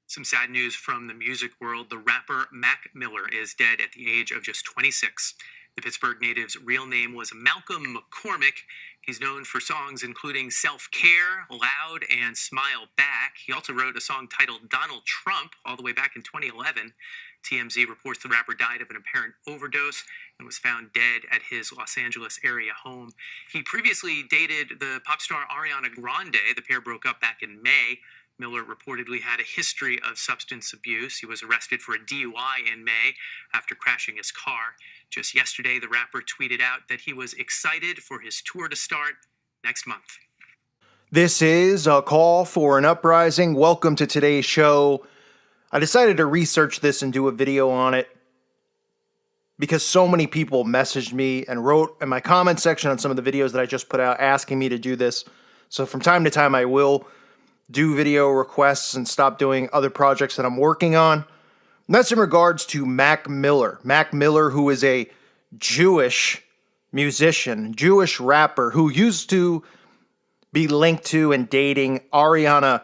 Some sad news from the music world. The rapper Mac Miller is dead at the age of just 26. The Pittsburgh native's real name was Malcolm McCormick. He's known for songs including Self Care, Loud, and Smile Back. He also wrote a song titled Donald Trump all the way back in 2011. TMZ reports the rapper died of an apparent overdose and was found dead at his Los Angeles area home. He previously dated the pop star Ariana Grande. The pair broke up back in May. Miller reportedly had a history of substance abuse. He was arrested for a DUI in May after crashing his car. Just yesterday, the rapper tweeted out that he was excited for his tour to start next month. This is a call for an uprising. Welcome to today's show. I decided to research this and do a video on it because so many people messaged me and wrote in my comment section on some of the videos that I just put out asking me to do this. So from time to time, I will do video requests and stop doing other projects that I'm working on. And that's in regards to Mac Miller. Mac Miller, who is a Jewish musician, Jewish rapper who used to be linked to and dating Ariana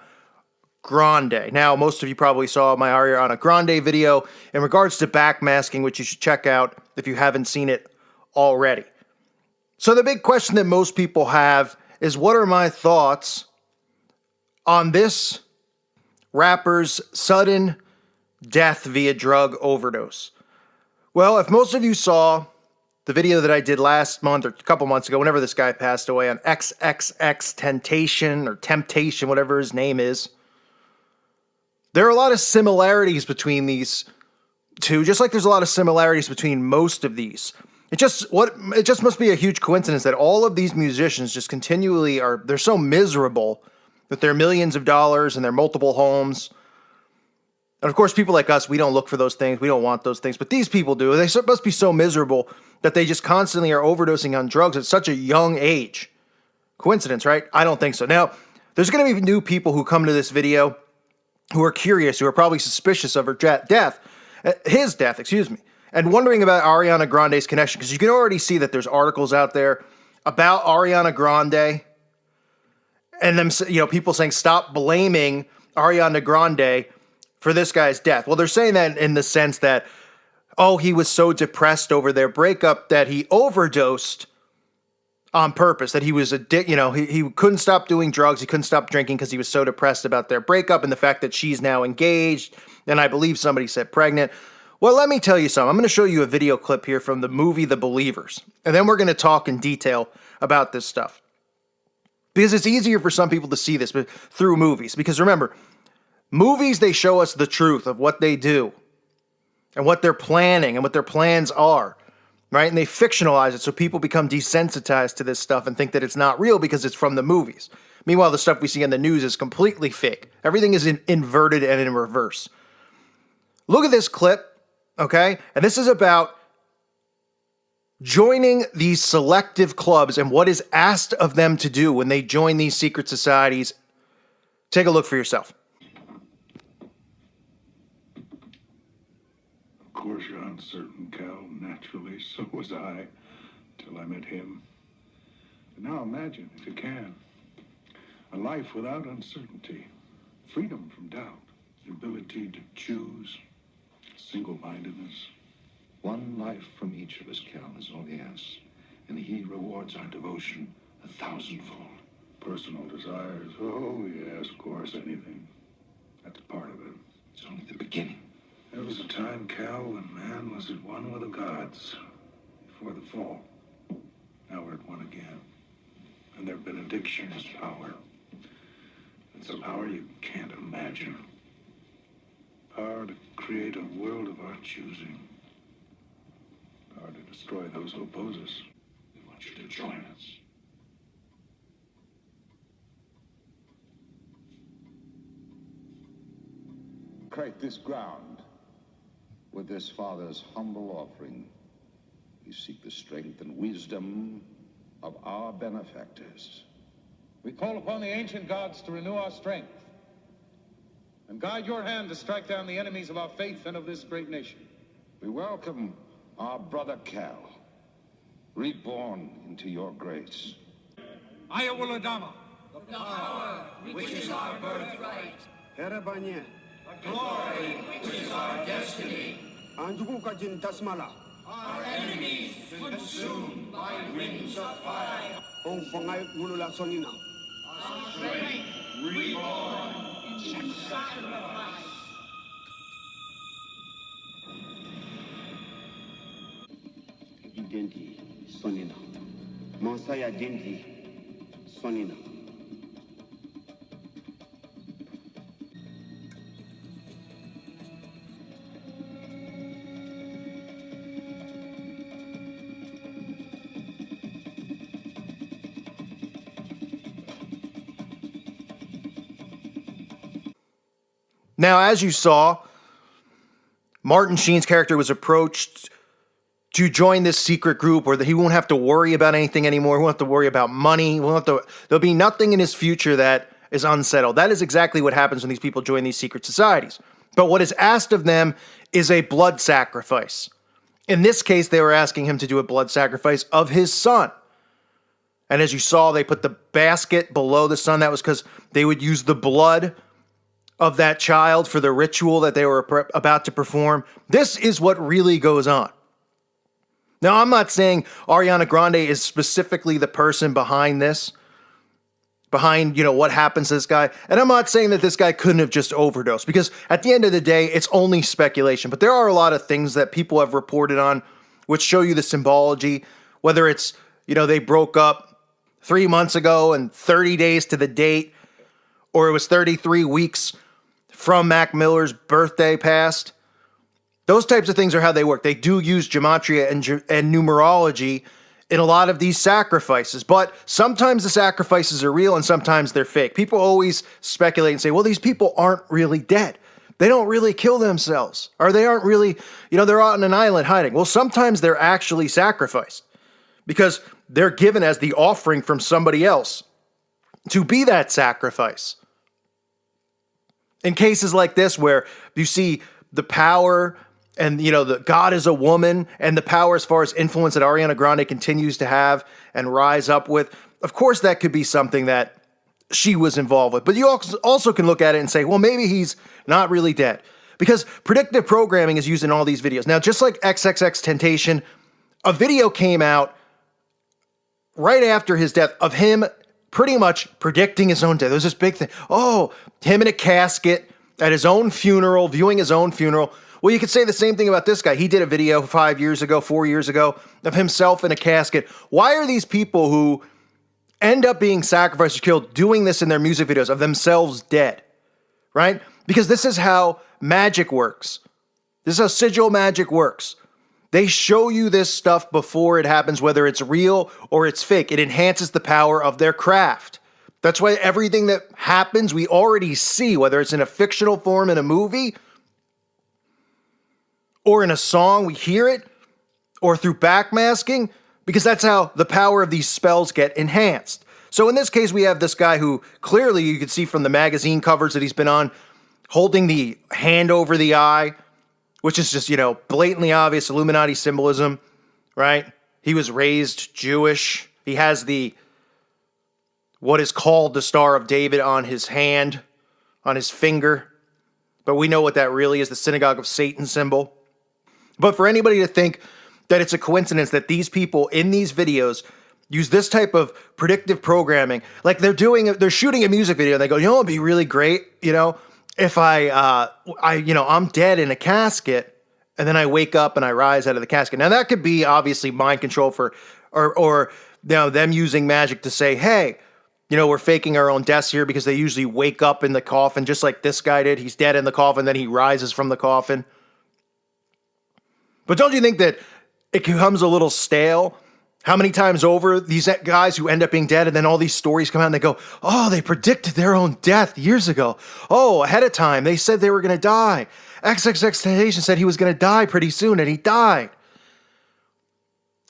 Grande. Now, most of you probably saw my Ariana Grande video in regards to backmasking, which you should check out if you haven't seen it already. So the big question that most people have is, what are my thoughts on this rapper's sudden death via drug overdose? Well, if most of you saw the video that I did last month or a couple months ago, whenever this guy passed away, on XXX Temptation or Temptation, whatever his name is, there are a lot of similarities between these two, just like there's a lot of similarities between most of these. It just must be a huge coincidence that all of these musicians just continually they're so miserable with their millions of dollars and their multiple homes. And of course, people like us, we don't look for those things. We don't want those things. But these people do. They must be so miserable that they just constantly are overdosing on drugs at such a young age. Coincidence, right? I don't think so. Now, there's going to be new people who come to this video who are curious, who are probably suspicious of his death, and wondering about Ariana Grande's connection. Because you can already see that there's articles out there about Ariana Grande and them, people saying, stop blaming Ariana Grande for this guy's death. Well, they're saying that in the sense that, oh, he was so depressed over their breakup that he overdosed on purpose, that he was he couldn't stop doing drugs, he couldn't stop drinking because he was so depressed about their breakup and the fact that she's now engaged, and I believe somebody said pregnant. Well, let me tell you something. I'm going to show you a video clip here from the movie The Believers, and then we're going to talk in detail about this stuff. Because it's easier for some people to see this through movies. Because remember, movies, they show us the truth of what they do and what they're planning and what their plans are, right? And they fictionalize it so people become desensitized to this stuff and think that it's not real because it's from the movies. Meanwhile, the stuff we see in the news is completely fake. Everything is inverted and in reverse. Look at this clip, okay? And this is about joining these selective clubs and what is asked of them to do when they join these secret societies. Take a look for yourself. Of course you're uncertain, Cal. Naturally, so was I, till I met him. But now imagine, if you can, a life without uncertainty, freedom from doubt, the ability to choose, single-mindedness. One life from each of us, Cal, is all he asks. And he rewards our devotion 1,000-fold. Personal desires, oh yes, of course, anything. That's part of it. It's only the beginning. There was a time, Cal, when man was at one with the gods before the fall. Now we're at one again. And their benediction is power. It's a power you can't imagine. Power to create a world of our choosing. Power to destroy those who oppose us. We want you to join us. Create this ground. With this Father's humble offering, we seek the strength and wisdom of our benefactors. We call upon the ancient gods to renew our strength and guide your hand to strike down the enemies of our faith and of this great nation. We welcome our brother Cal, reborn into your grace. Iowa Ladama. The power which is our birthright. Karabanya, Glory, which is our destiny. Anjuku tasmala. Our enemies consumed by winds of fire. Ong pangay mulula sonina. Our strength reborn in sacrifice. Identi sonina. Monsaya denti sonina. Now, as you saw, Martin Sheen's character was approached to join this secret group where he won't have to worry about anything anymore. He won't have to worry about money. There'll be nothing in his future that is unsettled. That is exactly what happens when these people join these secret societies. But what is asked of them is a blood sacrifice. In this case, they were asking him to do a blood sacrifice of his son. And as you saw, they put the basket below the son. That was because they would use the blood of that child for the ritual that they were about to perform. This is what really goes on. Now, I'm not saying Ariana Grande is specifically the person behind this, behind, what happens to this guy. And I'm not saying that this guy couldn't have just overdosed, because at the end of the day, it's only speculation. But there are a lot of things that people have reported on which show you the symbology, whether it's, they broke up 3 months ago and 30 days to the date, or it was 33 weeks from Mac Miller's birthday past. Those types of things are how they work. They do use gematria and numerology in a lot of these sacrifices, but sometimes the sacrifices are real and sometimes they're fake. People always speculate and say, well, these people aren't really dead. They don't really kill themselves, or they aren't really, they're out on an island hiding. Well, sometimes they're actually sacrificed because they're given as the offering from somebody else to be that sacrifice. In cases like this where you see the power and, the God is a woman and the power as far as influence that Ariana Grande continues to have and rise up with, of course that could be something that she was involved with. But you also can look at it and say, well, maybe he's not really dead, because predictive programming is used in all these videos. Now, just like XXXTentacion, a video came out right after his death of him pretty much predicting his own death. There was this big thing. Oh, him in a casket at his own funeral, viewing his own funeral. Well, you could say the same thing about this guy. He did a video 4 years ago, of himself in a casket. Why are these people who end up being sacrificed or killed doing this in their music videos of themselves dead? Right? Because this is how magic works. This is how sigil magic works. They show you this stuff before it happens, whether it's real or it's fake. It enhances the power of their craft. That's why everything that happens, we already see, whether it's in a fictional form in a movie or in a song, we hear it, or through backmasking, because that's how the power of these spells get enhanced. So in this case, we have this guy who clearly you can see from the magazine covers that he's been on, holding the hand over the eye, which is just, blatantly obvious Illuminati symbolism, right? He was raised Jewish. He has what is called the Star of David on his hand, on his finger. But we know what that really is, the Synagogue of Satan symbol. But for anybody to think that it's a coincidence that these people in these videos use this type of predictive programming, like they're shooting a music video and they go, it'd be really great, if I'm dead in a casket and then I wake up and I rise out of the casket. Now that could be obviously mind control or them using magic to say, hey, we're faking our own deaths here, because they usually wake up in the coffin just like this guy did. He's dead in the coffin, then he rises from the coffin. But don't you think that it becomes a little stale? How many times over these guys who end up being dead, and then all these stories come out and they go, oh, they predicted their own death years ago. Oh, ahead of time, they said they were going to die. XXXTentacion said he was going to die pretty soon, and he died.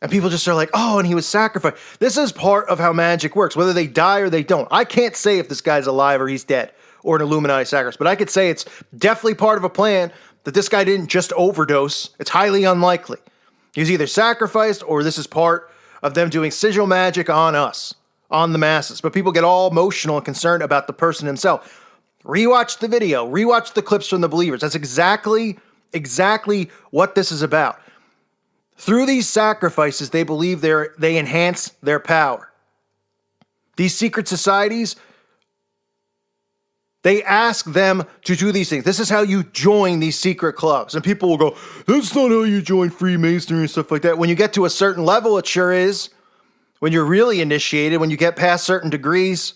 And people just are like, oh, and he was sacrificed. This is part of how magic works, whether they die or they don't. I can't say if this guy's alive or he's dead or an Illuminati sacrifice, but I could say it's definitely part of a plan that this guy didn't just overdose. It's highly unlikely. He was either sacrificed or this is part of them doing sigil magic on us, on the masses. But people get all emotional and concerned about the person himself. Rewatch the video. Rewatch the clips from the believers. That's exactly what this is about. Through these sacrifices, they believe they enhance their power. These secret societies, they ask them to do these things. This is how you join these secret clubs. And people will go, that's not how you join Freemasonry and stuff like that. When you get to a certain level, it sure is. When you're really initiated, when you get past certain degrees.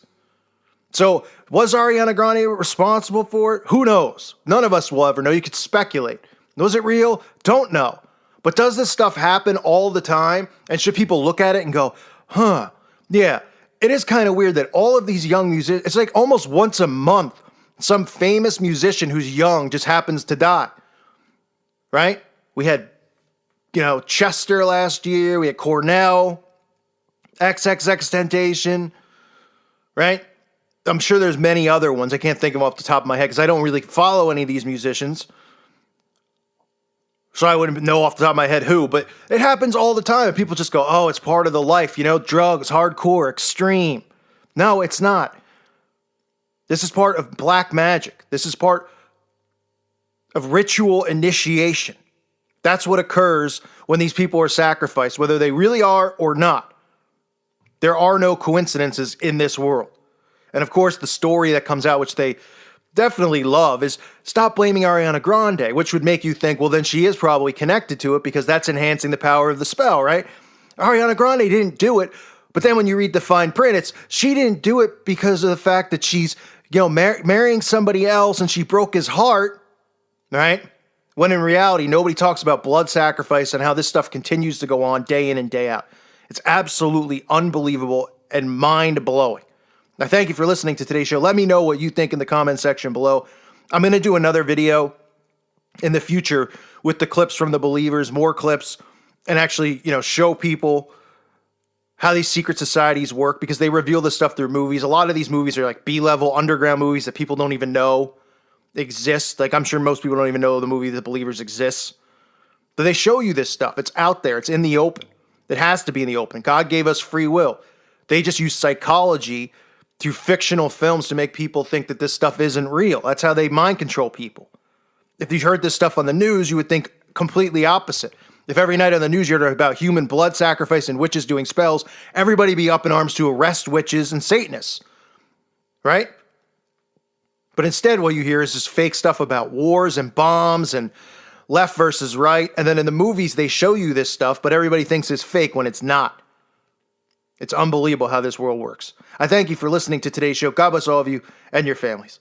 So, was Ariana Grande responsible for it? Who knows? None of us will ever know. You could speculate. Was it real? Don't know. But does this stuff happen all the time? And should people look at it and go, huh, yeah. It is kind of weird that all of these young musicians, it's like almost once a month, some famous musician who's young just happens to die, right? We had, Chester last year. We had Cornell, XXXTentacion, right? I'm sure there's many other ones. I can't think of them off the top of my head because I don't really follow any of these musicians. So I wouldn't know off the top of my head who, but it happens all the time. People just go, oh, it's part of the life, drugs, hardcore, extreme. No, it's not. This is part of black magic. This is part of ritual initiation. That's what occurs when these people are sacrificed, whether they really are or not. There are no coincidences in this world. And of course, the story that comes out, which they definitely love, is stop blaming Ariana Grande, which would make you think, well, then she is probably connected to it because that's enhancing the power of the spell, right? Ariana Grande didn't do it, but then when you read the fine print, she didn't do it because of the fact that she's, marrying somebody else and she broke his heart, right? When in reality, nobody talks about blood sacrifice and how this stuff continues to go on day in and day out. It's absolutely unbelievable and mind-blowing. Now, thank you for listening to today's show. Let me know what you think in the comment section below. I'm going to do another video in the future with the clips from the believers, more clips, and actually, show people how these secret societies work because they reveal this stuff through movies. A lot of these movies are like B-level underground movies that people don't even know exist. Like, I'm sure most people don't even know the movie The Believers exists. But they show you this stuff. It's out there. It's in the open. It has to be in the open. God gave us free will. They just use psychology through fictional films to make people think that this stuff isn't real. That's how they mind control people. If you heard this stuff on the news, you would think completely opposite. If every night on the news you heard about human blood sacrifice and witches doing spells, everybody would be up in arms to arrest witches and Satanists, right? But instead, what you hear is this fake stuff about wars and bombs and left versus right. And then in the movies, they show you this stuff, but everybody thinks it's fake when it's not. It's unbelievable how this world works. I thank you for listening to today's show. God bless all of you and your families.